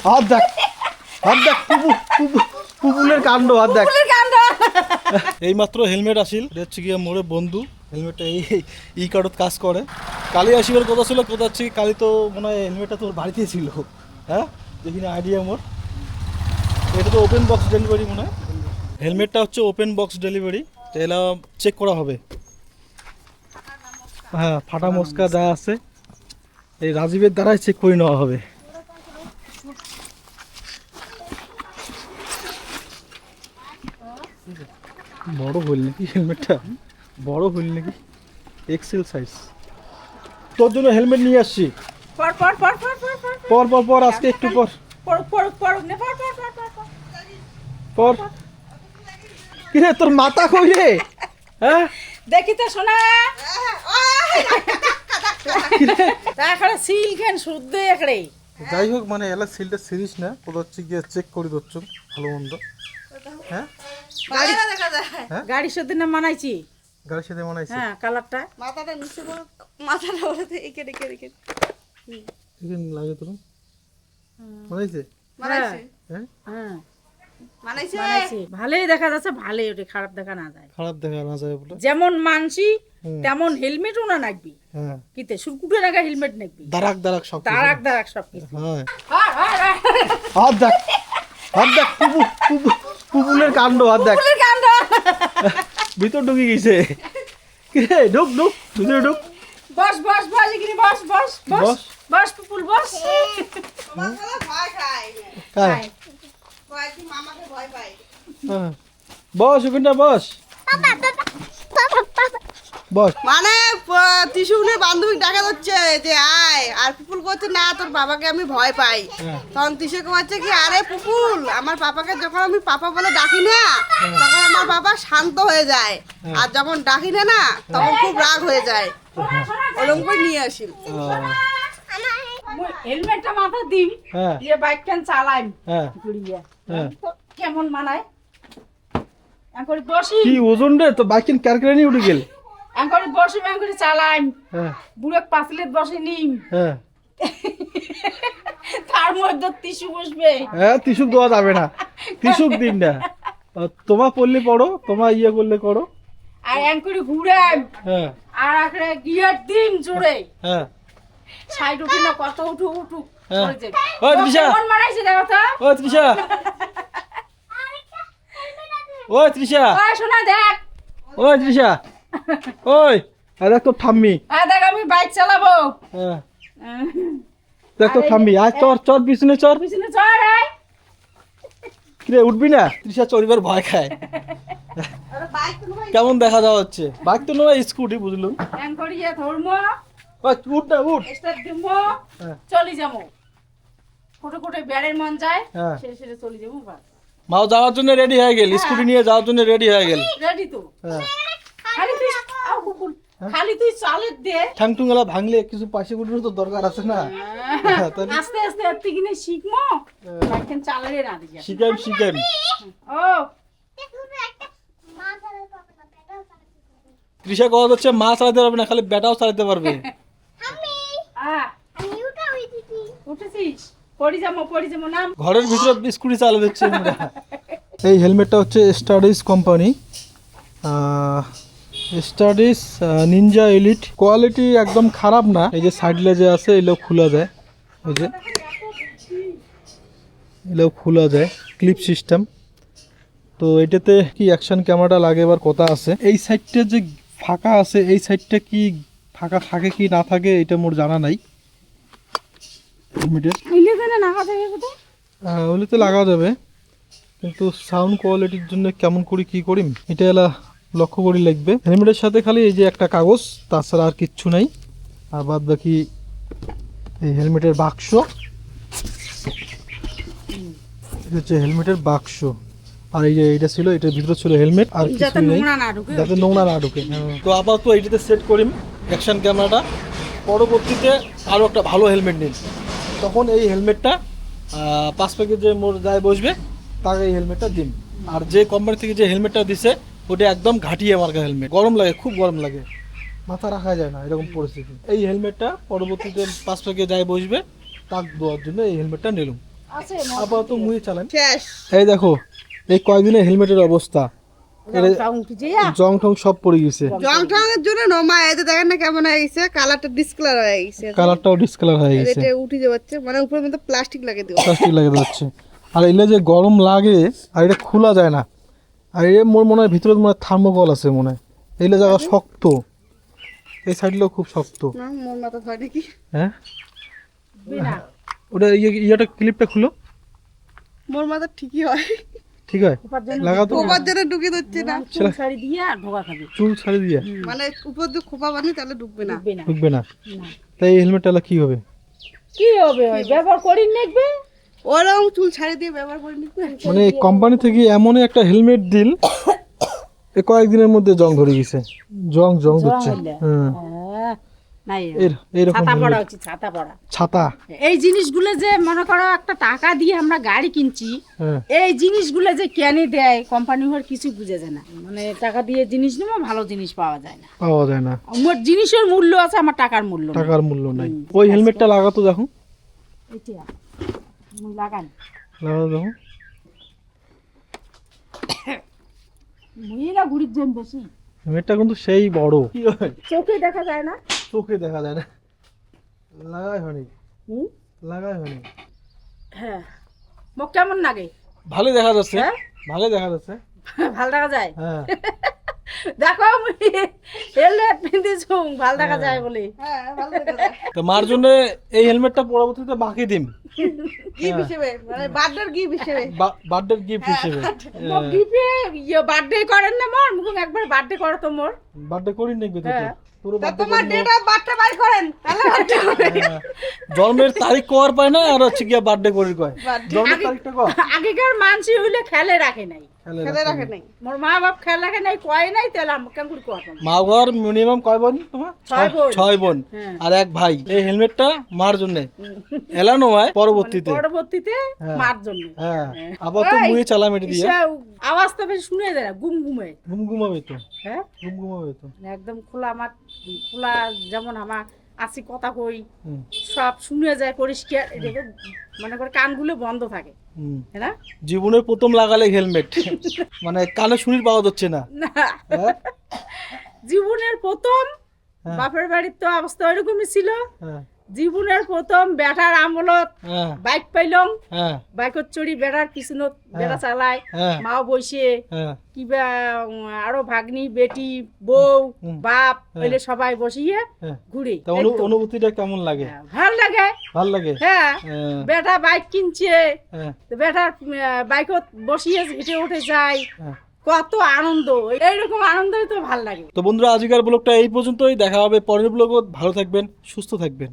হাত দেখ, হাত দেখ, পুপুলের কাণ্ড, হাত দেখ। এই মাত্র হেলমেট আসিল, হচ্ছে গিয়ে মোরে বন্ধু হেলমেটটা এই কার্ডত কাজ করে। কালি আসিবার কথা ছিল, কোথা হচ্ছে কালি তো মনে হয় হেলমেটটা তোর বাড়িতে ছিল। হ্যাঁ, দেখিনি আইডিয়া মোর। এটা তো ওপেন বক্স ডেলিভারি মনে হয়। হেলমেটটা হচ্ছে ওপেন বক্স ডেলিভারি, তো এলা চেক করা হবে। হ্যাঁ, ফাটা মস্কা যা আছে এই রাজীবের দ্বারাই চেক করে নেওয়া হবে। বড় হইল নাকি হেলমেটটা, বড় হইল নাকি, এক্সেল সাইজ। তোর জন্য হেলমেট নিয়ে আসছি। পর পর পর পর পর পর পর পর পর আজকে একটু পর পর পর পর নে পর পর পর পর পর। কিরে তোর মাথা কই রে? হ্যাঁ দেখি তো শোনা তারপরে সিল কেন শুদ্ধ একড়ে। যাই হোক, মানে এলা সিলটা সিরিজ না, ওটা হচ্ছে গিয়ে চেক করে দিচ্ছ ভালো মন্দ। হ্যাঁ গাড়ি শুদ্ধ না মানাইছি, গাড়ির সাথে বানাইছি। হ্যাঁ কালারটা মাথাটা নিচে বড়, মাথাটা ওরে একে রেখে রেখে এখানে লাগে তোর বানাইছে। মানাইছে। হ্যাঁ হ্যাঁ মানাইছে। মানাইছি, ভালোই দেখা যাচ্ছে, ভালোই ওটা খারাপ দেখা না যায়। খারাপ দেখা না যায় বলে। যেমন মানছি তেমন হেলমেটও না নাকবি, হ্যাঁ, কিতে সুরকুটে রাখা হেলমেট নাকবি, দারাক দারাক সব কিছু। দাঁড়াক দাঁড়াক সব কিছু। হ্যাঁ, হাত দেখ, হাত দেখ, পুপুলের কাণ্ড, হাত দেখ। ভিতর ঢুকে গেছে। কিরে ঢুক ঢুক ভিতরে ঢুক। বস বস বস এখানে বস বস বস বস। বস পুপুল বস। তোমার বলে ভয় খায়। হ্যাঁ, ভয় কি মামাকে ভয় পায়। হ্যাঁ। বস ওখানটা বস, বস। মানে ত্রিশুনের বান্ধবী ডাকা হচ্ছে যে আয়, আর পুপুল করছে না তোর বাবাকে আমি ভয় পাই। হ্যাঁ। তখন ত্রিশুকে বলছে কি আরে পুপুল, আমার পাপাকে যখন আমি পাপা বলে ডাকি না তখন আমার বাবা শান্ত হয়ে যায়, আর যখন ডাকি না না তখন খুব রাগ হয়ে যায়। ওরকম করে নিয়ে আসিল। হেলমেটটা মাথা দিম, হ্যাঁ, দিয়ে বাইক কেন চালাইম হ্যাঁ, ঘুরিয়ে, হ্যাঁ। কেমন মানায় এখন বসি, কি ওজন রে তো, বাইক ক্যারকেরে নিয়ে উঠে গেল। এখন বসি এখন চালাইম, হ্যাঁ, বুড়ো পাঁচলেট বসে নিম, হ্যাঁ, তার মধ্যে টিস্যু বসবে। হ্যাঁ। টিসুক দেওয়া যাবে না, টিসুক দিন না। তোমার পড়লে পড়ো, তোমার ইয়ে করলে করো। আর এঙ্করি ঘুরাইম, হ্যাঁ, আর একটা গিয়ার দিম জোরে, হ্যাঁ। সাইড উঠি না কত উঠু উঠু হ্যাঁ। করে যাই। ওই তৃষা। কেমন মানাইছে দেখো তো। ও তৃষা, ও তৃষা, ওই শোনা দেখ, ওই তৃষা, ওই দেখ তোর ঠাম্মি। হ্যাঁ দেখ আমি বাইক চালাবো। হ্যাঁ, দেখ তোর ঠাম্মি। আয় চর চর পিছনে চর। পিছনে চড় আয়। কিরে উঠবি না? তৃষা চড়িবার ভয় খায়। কেমন দেখা যাওয়া হচ্ছে? বাইক তো নয়, স্কুটি বুঝলুম। এঙ্করি ধর্ম ওই উঠ না, উঠ। স্টার্ট দিব, হ্যাঁ। চলি যাবো। কোটে কোটে বেড়ের মন যায়, হ্যাঁ। সেরে সেরে চলি যাবো। বাস মাও যাওয়ার জন্য রেডি হয়ে গেল, স্কুটি নিয়ে যাওয়ার জন্য রেডি হয়ে গেল। রেডি তো। হ্যাঁ, খালি তুই আও কুকুর, খালি তুই চালের দে। ঠ্যাং টুঙ্গালা ভাঙলে কিছু পাশে কুটির তো দরকার আছে না। হ্যাঁ, তাহলে আস্তে আস্তে এত কিনে শিখমো, বাইকেন চালালে না দিই। শিখেন শিখেন। ও তৃষা কথা হচ্ছে মা চালাতে পারবে না, খালি বেটাও চালাতে পারবে। আ উঠেছিস, পড়ি যাবো নাম। ঘরের ভিতরে স্কুটি চালা দিচ্ছে। এই হেলমেটটা হচ্ছে studies company, studies Ninja elite. Quality একদম খারাপ না। এই যে সাইড লেজে আছে, এগুলো খোলা যায়, এই যে এগুলো খোলা যায়, ক্লিপ সিস্টেম। তো এটাতে কি অ্যাকশন ক্যামেরা লাগে এবার কথা আছে। এই সাইডটা যে ফাঁকা আছে, এই সাইডটা কি ফাঁকা থাকে কি না থাকে এটা মোর জানা নাই। হেলমেটের মিলে দেনা না কথা কোথায়? ওগুলো তো লাগা যাবে, কিন্তু সাউন্ড কোয়ালিটির জন্য কেমন করি কি করিম এটা এলা লক্ষ্য করি লাগবে। হেলমেটের সাথে খালি এই যে একটা কাগজ, তাছাড়া আর কিচ্ছু নাই। আর বাদ বাকি এই হেলমেটের বাক্স, এটা হচ্ছে হেলমেটের বাক্স। আর এই যে এইটা ছিল, এটার ভিতরে ছিল হেলমেট, আর যাতে কিছু নেই, নোংরা না ঢুকে। যাতে নোংরা না ঢুকে। তো আপাতত এইটাতে সেট করিম অ্যাকশন ক্যামেরাটা। পরবর্তীতে আরও একটা ভালো হেলমেট নিন, তখন এই হেলমেটটা 5 প্যাকেট যে মোর যায় বসবে তাকে এই হেলমেটটা দিন। আর যে কোম্পানি থেকে যে হেলমেটটা দিছে ওটা একদম ঘাটিয়ে মার্কা হেলমেট, গরম লাগে, খুব গরম লাগে, মাথা রাখা যায় না এরকম পরিস্থিতি। এই হেলমেটটা পরবর্তীতে 5 প্যাকেট যায় বসবে তাক দেওয়ার জন্য এই হেলমেটটা নিলাম। আছে আপাতত মুয়ে চালান। শেষ এই দেখো এই কয়দিনে হেলমেটের অবস্থা, জং টং সব পড়ে গেছে, জং টঙের জন্য নমা এতে দেখেন না কেমন হয়ে গেছে, কালারটা ডিসকালার হয়ে গেছে, কালারটাও ডিসকালার হয়ে গেছে, এটা উঠে যাচ্ছে, মানে উপরের মধ্যে প্লাস্টিক লাগিয়ে দিও। প্লাস্টিক লাগে যাচ্ছে। আর এলে যে গরম লাগে আর এটা খোলা যায় না, আর এর মোর মনে হয় ভিতরে মনে হয় থার্মোকল আছে মনে হয়, এইলে জায়গা শক্ত, এই সাইডটাও খুব শক্ত। না মোর মাথা হয় নাকি? হ্যাঁ বিনা ওটা ইয়েটা ক্লিপটা খুলো, মোর মাথা ঠিকই হয়, ঠিক হয় উপার জন্য লাগা তো, খোপার জন্য ঢুকে দিচ্ছে না, চুল শাড়ি দিয়ে আর ঢোকা খাবে চুল ছাড়ি দিয়ে মানে উপর দিয়ে খোপা বানি তাহলে ঢুকবে না। ঢুকবে না ঢুকবে না। না। তাই এই হেলমেটটা কি হবে? কি হবে ওই ব্যবহার করি দেখবে ওরকম চুল ছাড়ি দিয়ে ব্যবহার করে নিতে। মানে কোম্পানি থেকে এমনই একটা হেলমেট দিল, এ কয়েকদিনের মধ্যে জং ধরে গেছে, জং ধরছে। হ্যাঁ নাই এইরকম ছাতা পড়া helmet। উচিত, ছাতা পড়া। ছাতা, এই জিনিসগুলো যে মনে করো একটা টাকা দিয়ে আমরা গাড়ি কিনছি, হ্যাঁ এই জিনিসগুলো যে কেনে দেয় কোম্পানি হওয়ার কিছু বুঝে যায় না, মানে টাকা দিয়ে জিনিস নেবো ভালো জিনিস পাওয়া যায় না, পাওয়া যায় না, আমার জিনিসের মূল্য আছে, আমার টাকার মূল্য নেই। টাকার মূল্য নাই। ওই হেলমেটটা লাগাতো দেখো, এটা মুই লাগান লাগাতো দেখো, মুই না ঘুরির জন্য বেশি হেলমেটটা কিন্তু সেই বড়, কি হয় চোখে দেখা যায় না। চোখে দেখা যায় না, লাগাই হয়নি, হুম? লাগাই হয়নি। হ্যাঁ মোক কেমন লাগে? ভালো দেখা যাচ্ছে, হ্যাঁ? ভালো দেখা যাচ্ছে, ভাল দেখা যায়? হ্যাঁ দেখো আমি হেলমেট পিন্ধিছু ভাল দেখা যায় বলে। হ্যাঁ ভালো দেখা যায়। তো মার জন্য এই হেলমেটটা পরবর্তীতে বাকি দিম, গিফট হিসেবে, মানে বার্থডে গিফট হিসেবে। বার্থডে গিফট হিসেবে। মোক গিফটে বার্থডে করেন না মোর, মুখ একবার বার্থডে করো তো মোর। বার্থডে করি নাকি তো হ্যাঁ। পুরো তা birthday তোমার করবো। ডেট অফ বার্থডে বাই করেন তাহলে বার্থডে হবে। হ্যাঁ। জন্মের তারিখ কর পায় না, আর হচ্ছে গিয়া বার্থডে করি কয়, Birthday। জন্মের তারিখটা কর আগেকার মানুষ হইলে খেলে রাখে নাই, খেলে রাখে নাই। মোর মা বাপ খেলে রাখে নাই, কয় নাই, তাহলে আমাকে কেমন করে কয়? মা ঘর মিনিমাম কয় বোন তোমার? 6 বোন। 6 বোন হ্যাঁ। আর এক ভাই। এই হেলমেটটা মার জন্য এলানো হয় পরবর্তীতে, পরবর্তীতে হ্যাঁ। মার জন্য। হ্যাঁ আবার তো ওই, মুয়ে চালাম এটা দিয়ে, আওয়াজ তো বেশি শুনে যায় না, গুম গুমে। ঘুমঘুমাবে তো, হ্যাঁ ঘুমঘুমাবে তো। একদম খোলা মাঠ, খোলা যেমন আমার আসি কথা কই হুম, সব শুনে যায় পরিষ্কার, এটাকে মনে করে কানগুলো বন্ধ থাকে, হুম। তাই না? জীবনের প্রথম লাগালে হেলমেট, মানে কানে শুনির পাওয়া যাচ্ছে না। না হ্যাঁ? জীবনের প্রথম হ্যাঁ। বাপের বাড়ির তো অবস্থা ওইরকমই ছিল, হ্যাঁ, জীবনের প্রথম বেটার আমলত হ্যাঁ, বাইক পাইলাম, হ্যাঁ, বাইকত চড়ি বেড়ার পিছনত বেড়া চালায়, হ্যাঁ, মাও বসে হ্যাঁ, কিবা আরো ভাগ্নি বেটি বউ হুম। বাপ হ্যাঁ। হইলে সবাই বসিয়ে হ্যাঁ। ঘুরে। তা অনুভূতিটা কেমন লাগে? ভাল লাগে। ভাল লাগে? হ্যাঁ হ্যাঁ, বেটা বাইক কিনছে, হ্যাঁ, তো বেটার বাইকত বসিয়ে হেঁটে উঠে যায়, হ্যাঁ। কত আনন্দ, এইরকম আনন্দই তো ভাল লাগে। তো বন্ধুরা আজকের ব্লগটা এই পর্যন্তই, দেখা হবে পরের ব্লগত। ভালো থাকবেন, সুস্থ থাকবেন।